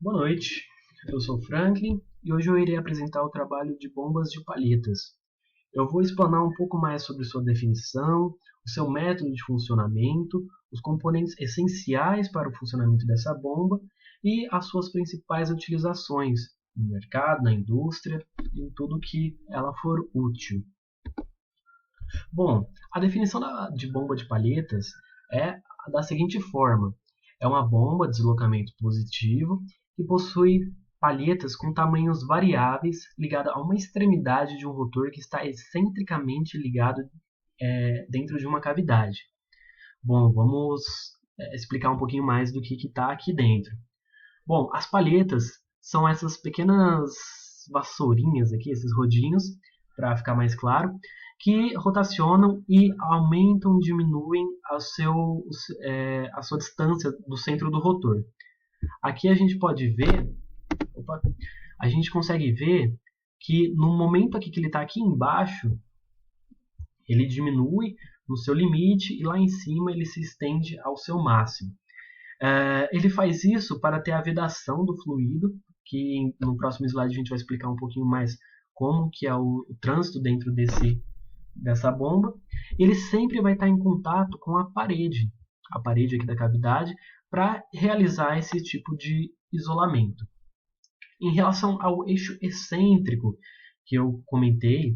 Boa noite, eu sou Franklin e hoje eu irei apresentar o trabalho de bombas de palhetas. Eu vou explanar um pouco mais sobre sua definição, o seu método de funcionamento, os componentes essenciais para o funcionamento dessa bomba e as suas principais utilizações no mercado, na indústria e em tudo que ela for útil. Bom, a definição de bomba de palhetas é da seguinte forma: é uma bomba de deslocamento positivo que possui palhetas com tamanhos variáveis ligada a uma extremidade de um rotor que está excentricamente ligado dentro de uma cavidade. Bom, vamos explicar um pouquinho mais do que está aqui dentro. Bom, as palhetas são essas pequenas vassourinhas aqui, esses rodinhos, para ficar mais claro, que rotacionam e aumentam, diminuem a sua distância do centro do rotor. Aqui a gente pode ver, opa, a gente consegue ver que no momento aqui que ele está aqui embaixo, ele diminui no seu limite e lá em cima ele se estende ao seu máximo. Ele faz isso para ter a vedação do fluido, que no próximo slide a gente vai explicar um pouquinho mais como que é o trânsito dentro dessa bomba. Ele sempre vai estar em contato com a parede aqui da cavidade, para realizar esse tipo de isolamento. Em relação ao eixo excêntrico que eu comentei,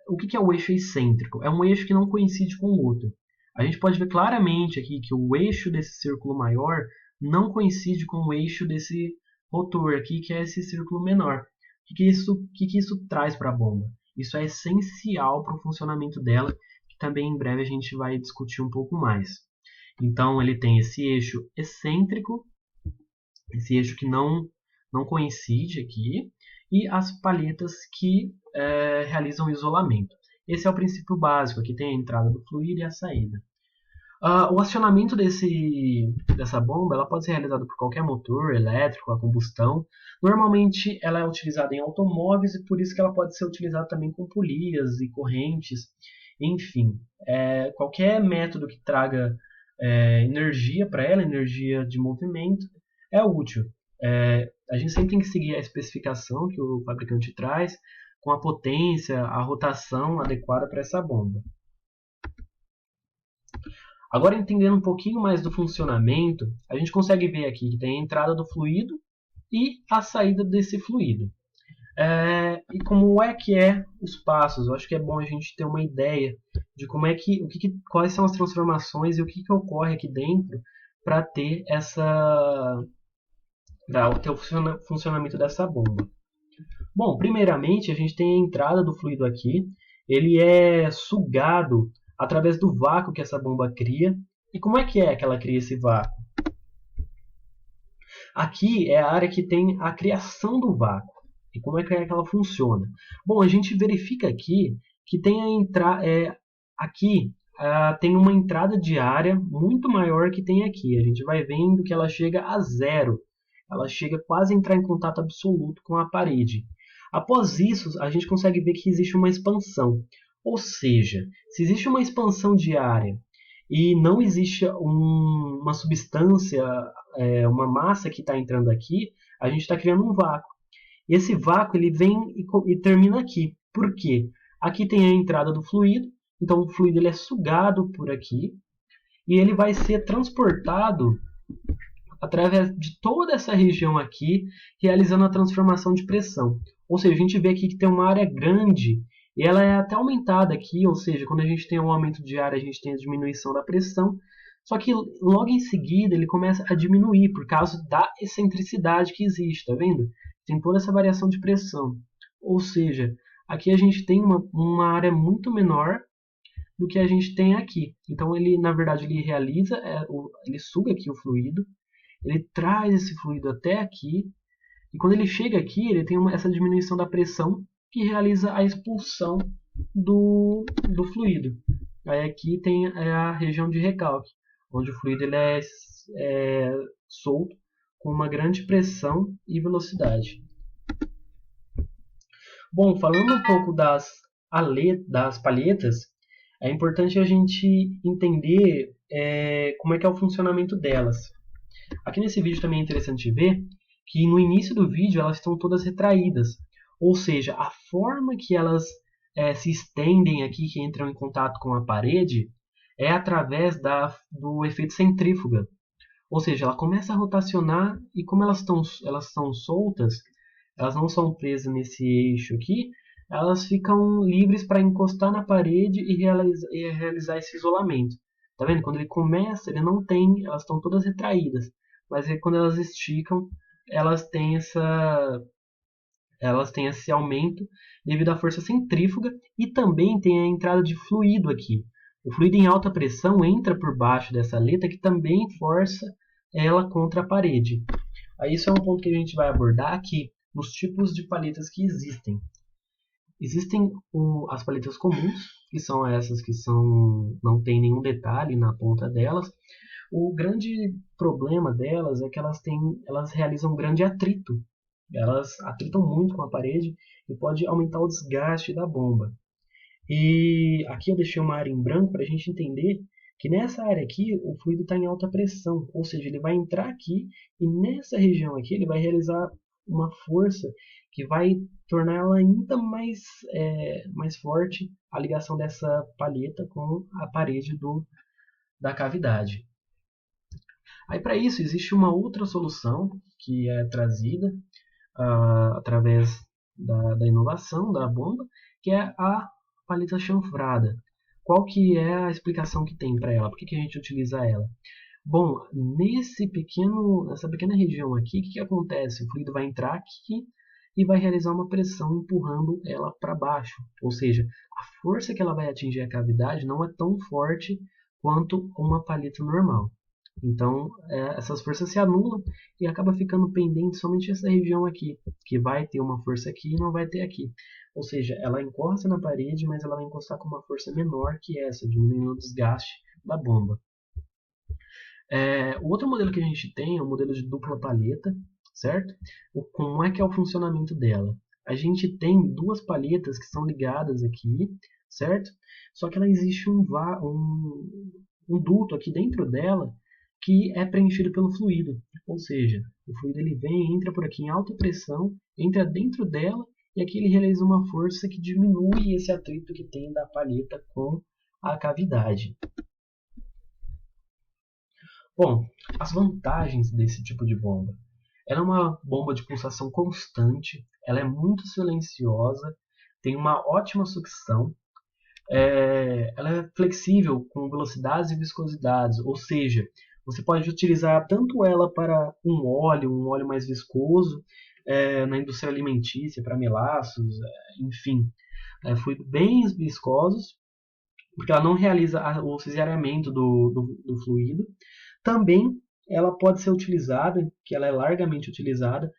o que é o eixo excêntrico? É um eixo que não coincide com o outro. A gente pode ver claramente aqui que o eixo desse círculo maior não coincide com o eixo desse rotor aqui, que é esse círculo menor. O que isso traz para a bomba? Isso é essencial para o funcionamento dela, que também em breve a gente vai discutir um pouco mais. Então ele tem esse eixo excêntrico, esse eixo que não coincide aqui, e as palhetas que realizam o isolamento. Esse é o princípio básico, aqui tem a entrada do fluido e a saída. O acionamento dessa bomba ela pode ser realizado por qualquer motor elétrico, a combustão. Normalmente ela é utilizada em automóveis e por isso que ela pode ser utilizada também com polias e correntes. Enfim, qualquer método que traga energia para ela, energia de movimento, é útil. A gente sempre tem que seguir a especificação que o fabricante traz, com a potência, a rotação adequada para essa bomba. Agora, entendendo um pouquinho mais do funcionamento, a gente consegue ver aqui que tem a entrada do fluido e a saída desse fluido. E como é que os passos? Eu acho que é bom a gente ter uma ideia de como quais são as transformações e o que ocorre aqui dentro para ter o funcionamento dessa bomba. Bom, primeiramente a gente tem a entrada do fluido aqui, ele é sugado através do vácuo que essa bomba cria. E como é que ela cria esse vácuo? Aqui é a área que tem a criação do vácuo. E como é que ela funciona? Bom, a gente verifica aqui que tem tem uma entrada de área muito maior que tem aqui. A gente vai vendo que ela chega a zero. Ela chega quase a entrar em contato absoluto com a parede. Após isso, a gente consegue ver que existe uma expansão. Ou seja, se existe uma expansão de área e não existe uma substância, uma massa que está entrando aqui, a gente está criando um vácuo. E esse vácuo ele vem e termina aqui. Por quê? Aqui tem a entrada do fluido, então o fluido ele é sugado por aqui e ele vai ser transportado através de toda essa região aqui, realizando a transformação de pressão. Ou seja, a gente vê aqui que tem uma área grande e ela é até aumentada aqui, ou seja, quando a gente tem um aumento de área, a gente tem a diminuição da pressão. Só que logo em seguida ele começa a diminuir por causa da excentricidade que existe, tá vendo? Tem toda essa variação de pressão. Ou seja, aqui a gente tem uma área muito menor do que a gente tem aqui. Então ele, na verdade, ele suga aqui o fluido, ele traz esse fluido até aqui, e quando ele chega aqui, ele tem essa diminuição da pressão que realiza a expulsão do fluido. Aí aqui tem a região de recalque, onde o fluido ele é solto com uma grande pressão e velocidade. Bom, falando um pouco das palhetas, é importante a gente entender como é que é o funcionamento delas. Aqui nesse vídeo também é interessante ver que no início do vídeo elas estão todas retraídas, ou seja, a forma que elas se estendem aqui, que entram em contato com a parede, é através do efeito centrífuga. Ou seja, ela começa a rotacionar e como elas estão soltas, elas não são presas nesse eixo aqui, elas ficam livres para encostar na parede e realizar esse isolamento. Tá vendo? Quando ele começa, ele não tem, elas estão todas retraídas, mas quando elas esticam, elas têm esse aumento devido à força centrífuga e também tem a entrada de fluido aqui. O fluido em alta pressão entra por baixo dessa aleta que também força ela contra a parede. Aí isso é um ponto que a gente vai abordar aqui nos tipos de paletas que existem. Existem as paletas comuns, que são essas que não tem nenhum detalhe na ponta delas. O grande problema delas é que elas realizam um grande atrito. Elas atritam muito com a parede e pode aumentar o desgaste da bomba. E aqui eu deixei uma área em branco para a gente entender que nessa área aqui o fluido está em alta pressão, ou seja, ele vai entrar aqui e nessa região aqui ele vai realizar uma força que vai tornar ela ainda mais forte a ligação dessa palheta com a parede da cavidade. Aí para isso existe uma outra solução que é trazida através da inovação da bomba, que é a paleta chanfrada. Qual que é a explicação que tem para ela? Por que a gente utiliza ela? Bom, nessa pequena região aqui, o que acontece? O fluido vai entrar aqui e vai realizar uma pressão empurrando ela para baixo. Ou seja, a força que ela vai atingir a cavidade não é tão forte quanto uma paleta normal. Então, essas forças se anulam e acaba ficando pendente somente essa região aqui, que vai ter uma força aqui e não vai ter aqui. Ou seja, ela encosta na parede, mas ela vai encostar com uma força menor que essa, diminuindo o desgaste da bomba. O outro modelo que a gente tem é o modelo de dupla palheta, certo? Como é que é o funcionamento dela? A gente tem duas palhetas que são ligadas aqui, certo? Só que ela existe um duto aqui dentro dela que é preenchido pelo fluido. Ou seja, o fluido ele vem, entra por aqui em alta pressão, entra dentro dela e aqui ele realiza uma força que diminui esse atrito que tem da palheta com a cavidade. Bom, as vantagens desse tipo de bomba. Ela é uma bomba de pulsação constante, ela é muito silenciosa, tem uma ótima sucção, ela é flexível com velocidades e viscosidades, ou seja, você pode utilizar tanto ela para um óleo mais viscoso, na indústria alimentícia, para melaços, enfim, fluidos bem viscosos, porque ela não realiza o cisariamento do fluido. Também ela pode ser utilizada, que ela é largamente utilizada,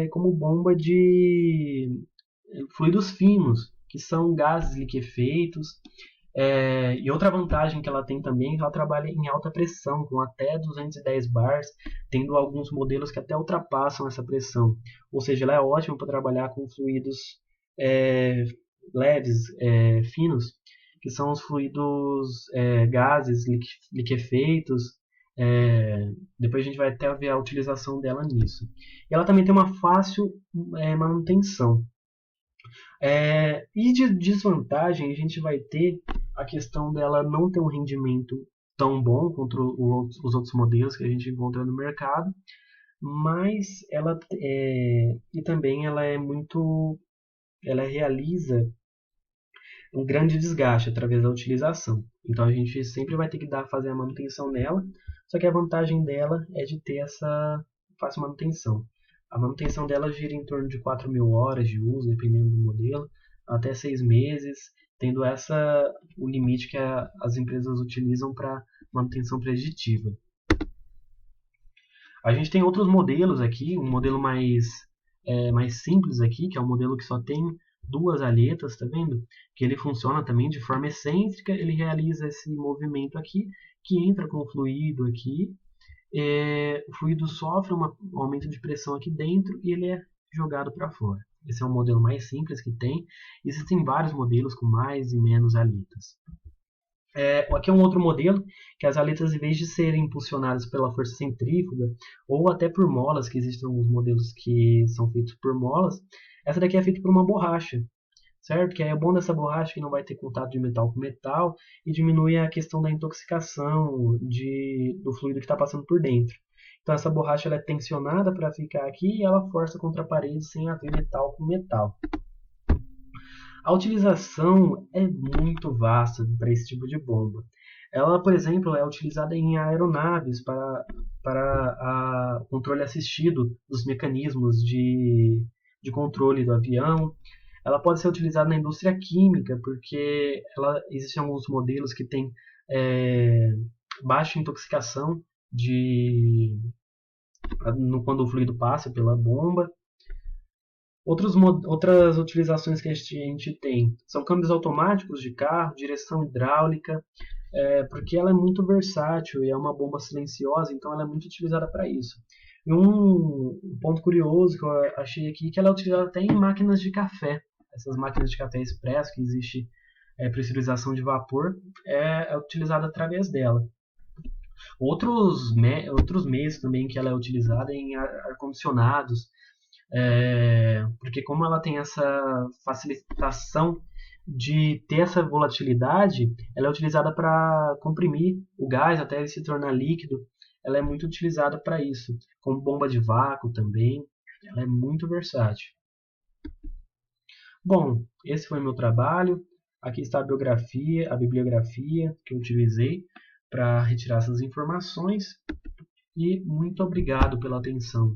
como bomba de fluidos finos, que são gases liquefeitos. E outra vantagem que ela tem também é que ela trabalha em alta pressão, com até 210 bars, tendo alguns modelos que até ultrapassam essa pressão. Ou seja, ela é ótima para trabalhar com fluidos leves, finos, que são os fluidos gases liquefeitos. Depois a gente vai até ver a utilização dela nisso. E ela também tem uma fácil manutenção. E de desvantagem a gente vai ter a questão dela não ter um rendimento tão bom contra os outros modelos que a gente encontra no mercado, mas e também ela realiza um grande desgaste através da utilização. Então a gente sempre vai ter que fazer a manutenção nela, só que a vantagem dela é de ter essa fácil manutenção. A manutenção dela gira em torno de 4.000 horas de uso, dependendo do modelo, até 6 meses, tendo o limite que as empresas utilizam para manutenção preditiva. A gente tem outros modelos aqui, um modelo mais simples aqui, que é um modelo que só tem duas alhetas, tá vendo? Que ele funciona também de forma excêntrica, ele realiza esse movimento aqui, que entra com o fluido aqui, o fluido sofre um aumento de pressão aqui dentro e ele é jogado para fora. Esse é o modelo mais simples que tem. Existem vários modelos com mais e menos alhetas. Aqui é um outro modelo, que as aletas, em vez de serem impulsionadas pela força centrífuga, ou até por molas, que existem alguns modelos que são feitos por molas, essa daqui é feita por uma borracha, certo? Que aí é bom dessa borracha que não vai ter contato de metal com metal e diminui a questão da intoxicação do fluido que está passando por dentro. Então essa borracha ela é tensionada para ficar aqui e ela força contra a parede sem haver metal com metal. A utilização é muito vasta para esse tipo de bomba. Ela, por exemplo, é utilizada em aeronaves para controle assistido dos mecanismos de controle do avião. Ela pode ser utilizada na indústria química, porque existem alguns modelos que têm é, baixa intoxicação quando o fluido passa pela bomba. Outras utilizações que a gente tem são câmbios automáticos de carro, direção hidráulica, porque ela é muito versátil e é uma bomba silenciosa, então ela é muito utilizada para isso. E um ponto curioso que eu achei aqui é que ela é utilizada até em máquinas de café. Essas máquinas de café expresso, que existe pressurização de vapor, é utilizada através dela. Outros meios também que ela é utilizada em ar-condicionados, porque como ela tem essa facilitação de ter essa volatilidade, ela é utilizada para comprimir o gás até ele se tornar líquido. Ela é muito utilizada para isso, como bomba de vácuo também. Ela é muito versátil. Bom, esse foi meu trabalho. Aqui está a bibliografia que eu utilizei para retirar essas informações. E muito obrigado pela atenção.